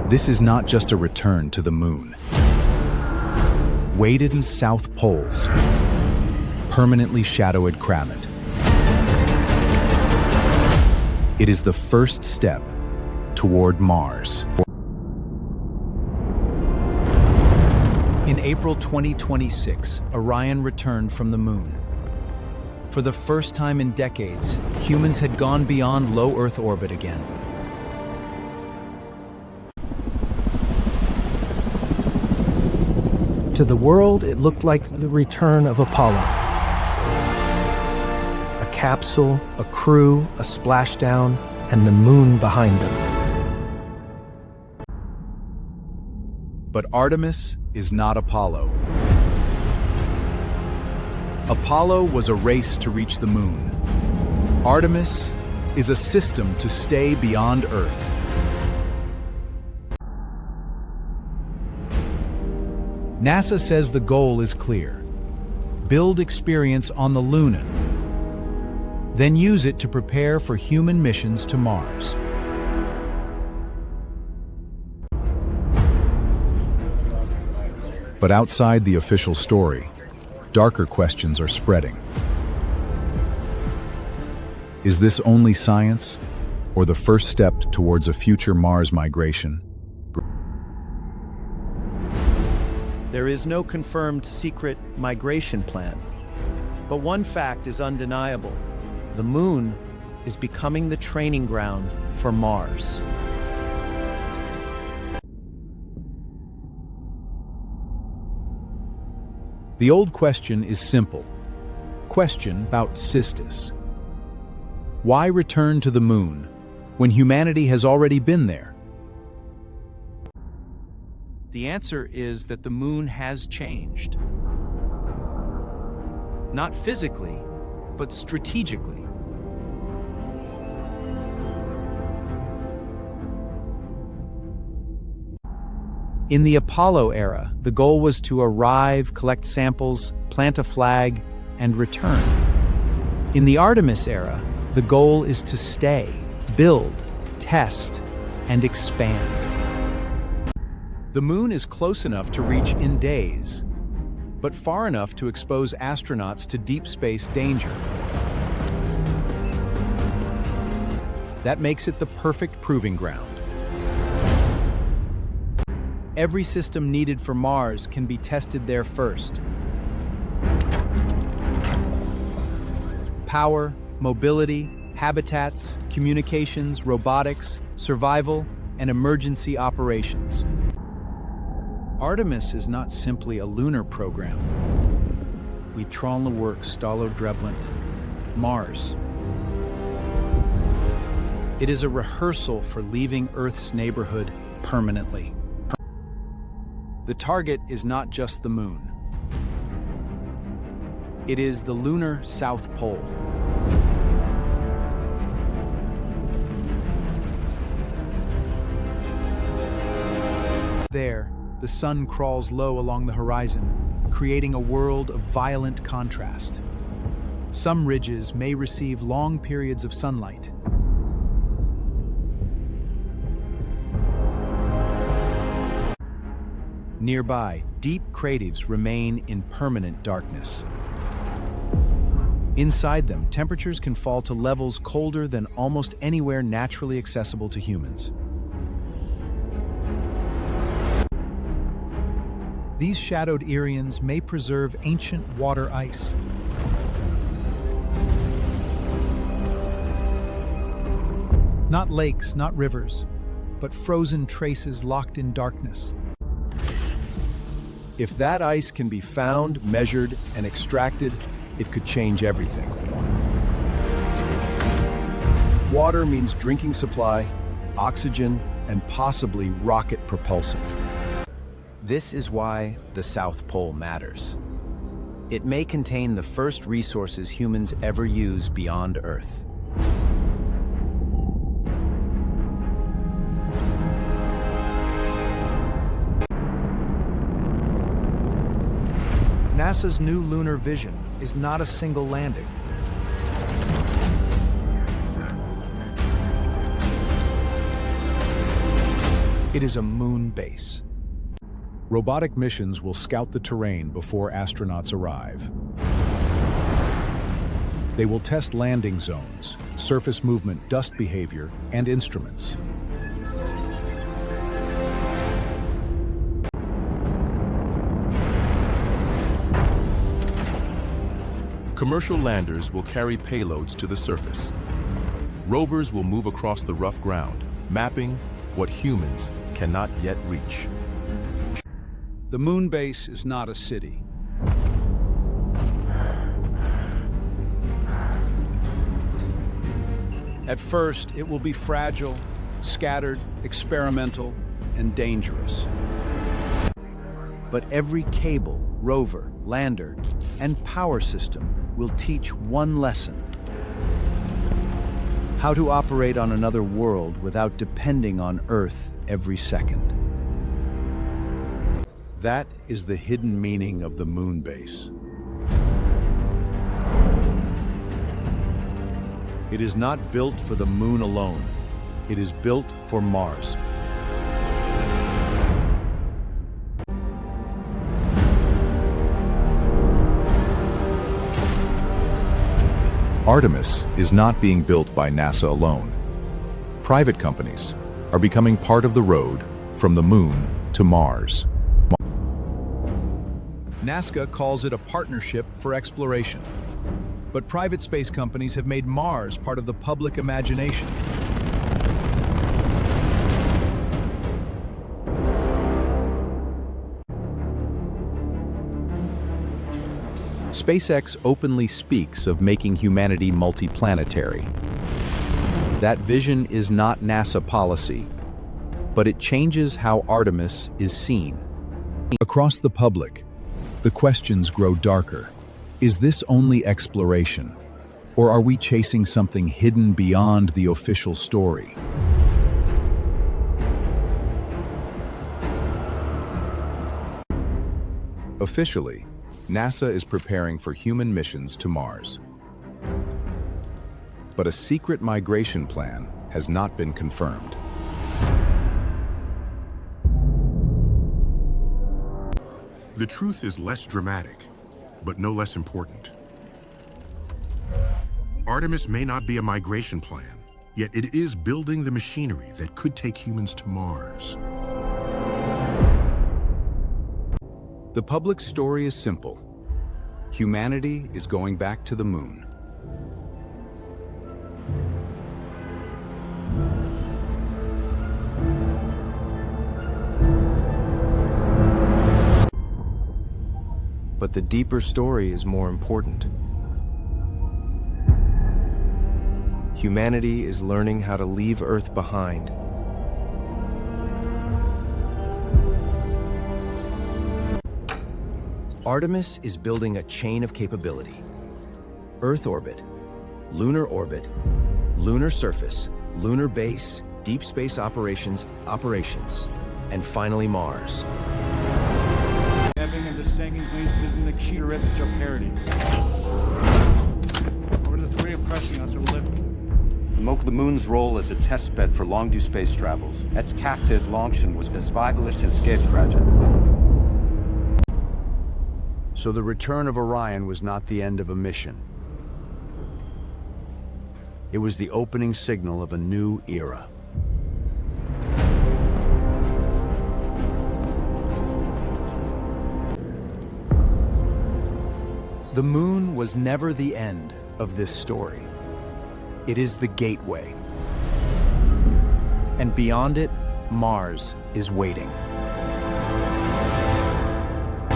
This is not just a return to the moon. Weighted in south poles, permanently shadowed Cravat. It is the first step toward Mars. In April 2026, Orion returned from the moon. For the first time in decades, humans had gone beyond low Earth orbit again. To the world, it looked like the return of Apollo. A capsule, a crew, a splashdown, and the moon behind them. But Artemis is not Apollo. Apollo was a race to reach the moon. Artemis is a system to stay beyond Earth. NASA says the goal is clear. Build experience on the lunar, then use it to prepare for human missions to Mars. But outside the official story, darker questions are spreading. Is this only science, or the first step towards a future Mars migration? There is no confirmed secret migration plan. But one fact is undeniable. The moon is becoming the training ground for Mars. The old question is simple. Question about Cistus. Why return to the moon when humanity has already been there? The answer is that the moon has changed. Not physically, but strategically. In the Apollo era, the goal was to arrive, collect samples, plant a flag, and return. In the Artemis era, the goal is to stay, build, test, and expand. The moon is close enough to reach in days, but far enough to expose astronauts to deep space danger. That makes it the perfect proving ground. Every system needed for Mars can be tested there first. Power, mobility, habitats, communications, robotics, survival, and emergency operations. Artemis is not simply a lunar program. We trådla work Stalo Dreblant, Mars. It is a rehearsal for leaving Earth's neighborhood permanently. The target is not just the moon. It is the lunar South Pole. There, the sun crawls low along the horizon, creating a world of violent contrast. Some ridges may receive long periods of sunlight. Nearby, deep craters remain in permanent darkness. Inside them, temperatures can fall to levels colder than almost anywhere naturally accessible to humans. These shadowed Orions may preserve ancient water ice. Not lakes, not rivers, but frozen traces locked in darkness. If that ice can be found, measured, and extracted, it could change everything. Water means drinking supply, oxygen, and possibly rocket propulsion. This is why the South Pole matters. It may contain the first resources humans ever use beyond Earth. NASA's new lunar vision is not a single landing. It is a moon base. Robotic missions will scout the terrain before astronauts arrive. They will test landing zones, surface movement, dust behavior, and instruments. Commercial landers will carry payloads to the surface. Rovers will move across the rough ground, mapping what humans cannot yet reach. The moon base is not a city. At first, it will be fragile, scattered, experimental, and dangerous. But every cable, rover, lander, and power system will teach one lesson: how to operate on another world without depending on Earth every second. That is the hidden meaning of the moon base. It is not built for the moon alone. It is built for Mars. Artemis is not being built by NASA alone. Private companies are becoming part of the road from the moon to Mars. NASA calls it a partnership for exploration. But private space companies have made Mars part of the public imagination. SpaceX openly speaks of making humanity multiplanetary. That vision is not NASA policy, but it changes how Artemis is seen. Across the public, the questions grow darker. Is this only exploration, or are we chasing something hidden beyond the official story? Officially, NASA is preparing for human missions to Mars. But a secret migration plan has not been confirmed. The truth is less dramatic, but no less important. Artemis may not be a migration plan, yet it is building the machinery that could take humans to Mars. The public story is simple. Humanity is going back to the moon. But the deeper story is more important. Humanity is learning how to leave Earth behind. Artemis is building a chain of capability. Earth orbit, lunar orbit, lunar surface, lunar base, deep space operations, and finally Mars. Ebbing and descending planes visiting the cheater at the parity. Over to the 3 of pressing us or lifting. The moon's role as a test bed for long-due space travels. Ex-captive Longshan was survivalist and scapegrace. So the return of Orion was not the end of a mission. It was the opening signal of a new era. The moon was never the end of this story. It is the gateway. And beyond it, Mars is waiting.